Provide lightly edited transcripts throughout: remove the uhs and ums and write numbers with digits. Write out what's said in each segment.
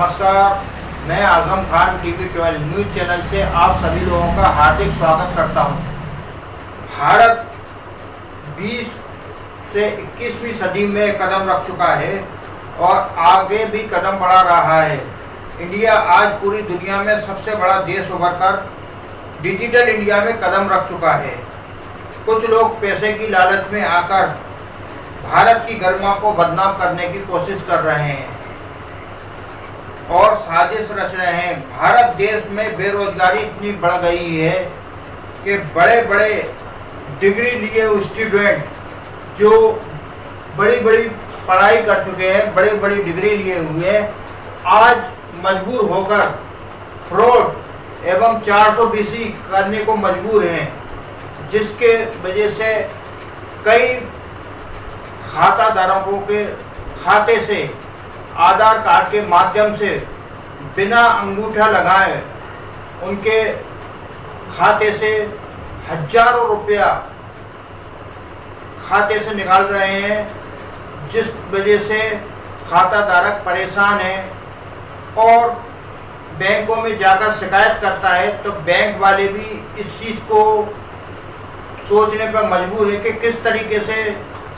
नमस्कार, मैं Azam Khan TV 12 news channel से आप सभी लोगों का हार्दिक स्वागत करता हूं। भारत 20 से 21वीं सदी में कदम रख चुका है और आगे भी कदम बढ़ा रहा है। इंडिया आज पूरी दुनिया में सबसे बड़ा देश उभरकर डिजिटल इंडिया में कदम रख चुका है। कुछ लोग पैसे की लालच में आकर भारत की गरिमा को बदनाम करने की कोशिश कर रहे हैं और साजिश रच रहे हैं। भारत देश में बेरोजगारी इतनी बढ़ गई है कि बड़े बड़े डिग्री लिए स्टूडेंट जो बड़ी बड़ी पढ़ाई कर चुके हैं, बड़ी बड़ी डिग्री लिए हुए हैं, आज मजबूर होकर फ्रॉड एवं 420 करने को मजबूर हैं, जिसके वजह से कई खाताधारकों के खाते से आधार कार्ड के माध्यम से बिना अंगूठा लगाए उनके खाते से हजारों रुपया खाते से निकाल रहे हैं, जिस वजह से खाताधारक परेशान है और बैंकों में जाकर शिकायत करता है तो बैंक वाले भी इस चीज़ को सोचने पर मजबूर है कि किस तरीके से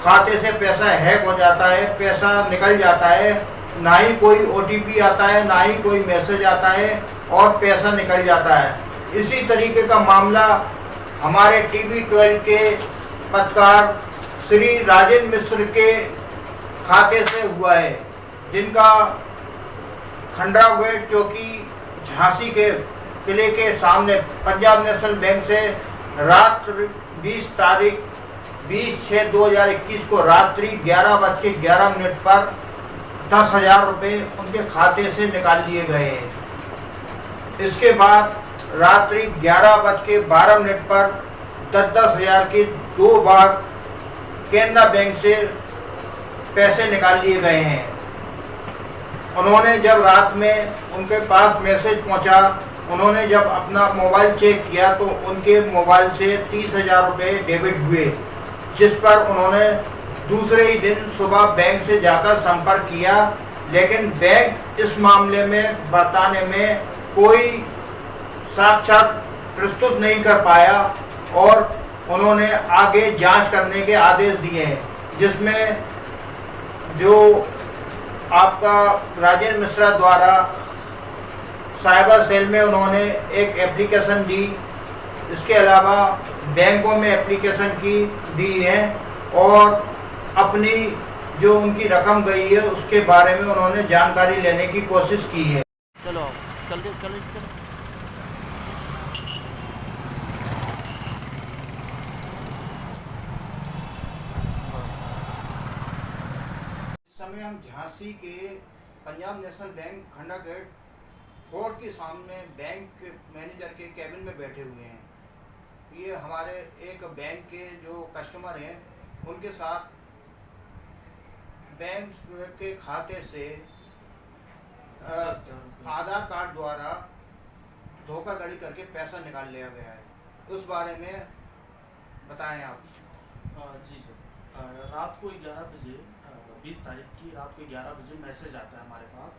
खाते से पैसा हैक हो जाता है, पैसा निकल जाता है, ना ही कोई OTP आता है, ना ही कोई मैसेज आता है और पैसा निकल जाता है। इसी तरीके का मामला हमारे टीवी 12 के पत्रकार श्री राजेंद्र मिश्र के खाते से हुआ है, जिनका खंडराव गेट चौकी झांसी के किले के सामने पंजाब नेशनल बैंक से रात 20/6/2021 को रात्रि 11:11 पर 10,000 रुपये उनके खाते से निकाल लिए गए हैं। इसके बाद रात्रि 11:12 पर 10,000 के 2 बार केनरा बैंक से पैसे निकाल लिए गए हैं। उन्होंने जब रात में उनके पास मैसेज पहुंचा, उन्होंने जब अपना मोबाइल चेक किया तो उनके मोबाइल से 30,000 रुपये डेबिट हुए, जिस पर उन्होंने दूसरे ही दिन सुबह बैंक से जाकर संपर्क किया, लेकिन बैंक इस मामले में बताने में कोई साक्षात प्रस्तुत नहीं कर पाया और उन्होंने आगे जांच करने के आदेश दिए हैं, जिसमें जो आपका राजेंद्र मिश्रा द्वारा साइबर सेल में उन्होंने एक एप्लीकेशन दी, इसके अलावा बैंकों में एप्लीकेशन की दी है और अपनी जो उनकी रकम गई है उसके बारे में उन्होंने जानकारी लेने की कोशिश की है। चलो चल इस समय हम झांसी के Punjab National Bank Khanda gate fort के सामने बैंक मैनेजर के कैबिन में बैठे हुए हैं। ये हमारे एक बैंक के जो कस्टमर हैं उनके साथ बैंक के खाते से आधार कार्ड द्वारा धोखाधड़ी करके पैसा निकाल लिया गया है। उस बारे में बताएं आप। जी सर, रात को 11 बजे 20 तारीख की रात को 11 बजे मैसेज आता है हमारे पास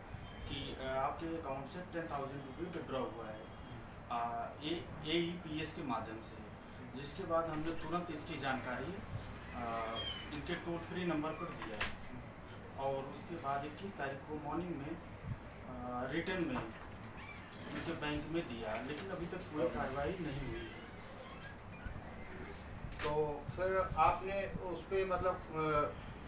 कि आपके अकाउंट से 10,000 रुपये विड्रॉ हुआ है AEPS के माध्यम से, जिसके बाद हमने तुरंत इसकी जानकारी इनके टोल फ्री नंबर पर दिया है और उसके बाद 21 तारीख को मॉर्निंग में रिटर्न में इनके बैंक में दिया, लेकिन अभी तक कोई कार्रवाई नहीं हुई है। तो फिर आपने उस पर मतलब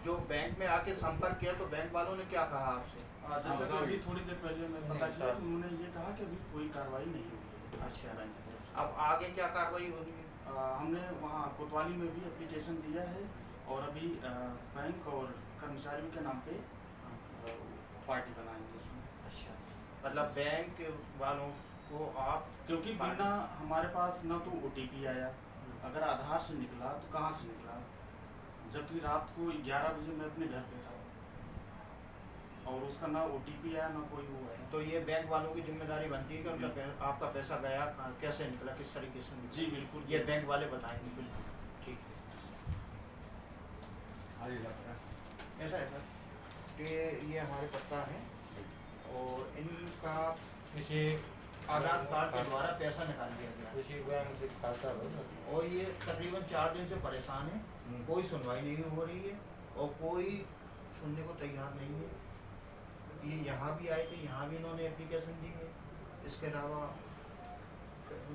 जो बैंक में आके संपर्क किया तो बैंक वालों ने क्या कहा आपसे? जैसे कि अभी थोड़ी देर पहले मैं पता किया तो उन्होंने ये कहा कि अभी कोई कार्रवाई नहीं हुई है। अच्छा, बैंक की तरफ से। अब आगे क्या कार्रवाई होगी? हमने वहाँ कोतवाली में भी एप्लीकेशन दिया है और अभी बैंक और कर्मचारियों के नाम पे पार्टी बनाएंगे उसमें। अच्छा, मतलब बैंक वालों को आप, क्योंकि बिना हमारे पास ना तो OTP आया, अगर आधार से निकला तो कहाँ से निकला, जबकि रात को 11 बजे मैं अपने घर पे था और उसका ना OTP आया ना कोई वो है। तो ये बैंक वालों की जिम्मेदारी बनती है कि उनका आपका पैसा गया कैसे निकला, किस तरीके से निकला? जी बिल्कुल, ये बैंक वाले बताएंगे। बिल्कुल ठीक है। ऐसा है सर कि ये हमारे पत्रकार हैं और इनका किसी आधार कार्ड के द्वारा पैसा निकाल लिया गया किसी बैंक से खाता हो सर? और ये तकरीबन 4 दिन से परेशान है। कोई सुनवाई नहीं हो रही है और कोई सुनने को तैयार नहीं है। ये यहाँ भी आए थे, यहाँ भी इन्होंने एप्लीकेशन दी है। इसके अलावा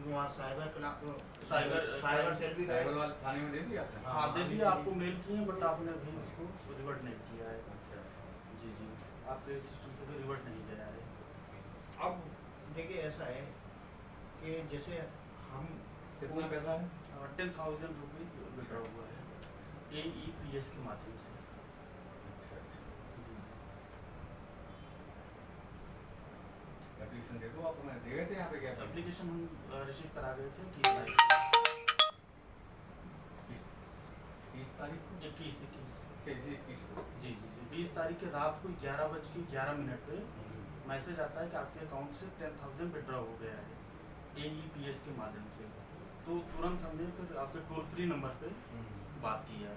वहाँ साइबर सेल भी गए। साइबर वाले थाने में दे दिया आपने? हाँ दे दिया, आपको मेल किए हैं बट आपने अभी उसको रिवर्ट नहीं किया है। अच्छा। जी जी, आपके सिस्टम से भी रिवर्ट नहीं गया है। अब देखिए ऐसा है कि जैसे हम कितना पैसा है? 10,000 रुपीज़ विड्रॉ हुआ है AEPS के माध्यम से। अच्छा अच्छा। जी जी। एप्लीकेशन दे दो आप, मैं दे गए थे यहाँ पे क्या? एप्लीकेशन हम रिसीव करा गए थे 21 तारीख को। 30 तारीख को? 21 अच्छा, इसी 21 को। जी जी जी, 20 तारीख के रात को 11:11 पे मैसेज आता है कि आपके अकाउंट से 10,000 विड्रॉ हो गया है AEPS के माध्यम से। तो तुरंत हमने फिर आपके टोल फ्री नंबर पे बात की है।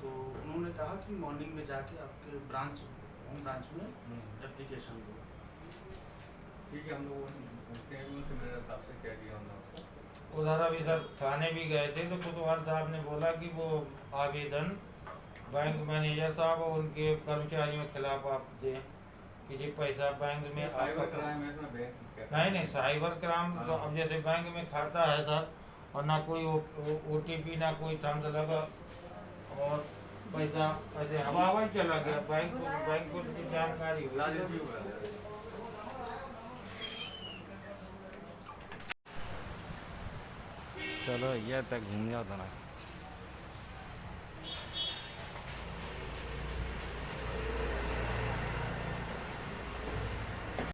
तो उन्होंने कहा कि मॉर्निंग में जाके आपके ब्रांच होम ब्रांच में एप्लीकेशन दो। ठीक है, हम लोग पूछते हैं उनसे, मेरे हिसाब से क्या किया उन्होंने। उधर अभी सर थाने भी गए थे तो कोतवाल साहब ने बोला कि वो आवेदन बैंक मैनेजर साहब और उनके कर्मचारियों के खिलाफ आप दें कि ये पैसा बैंक में साइबर आपका- क्राइम है इसमें बैंक नहीं साइबर क्राइम तो अब जैसे बैंक में खाता है सर और ना कोई OTP ना कोई थंब लगा और पैसा ऐसे हवा ही चला गया। बैंक को तो जानकारी हुई। लालची हुआ है। चलो ये तक घूम जाओ ना।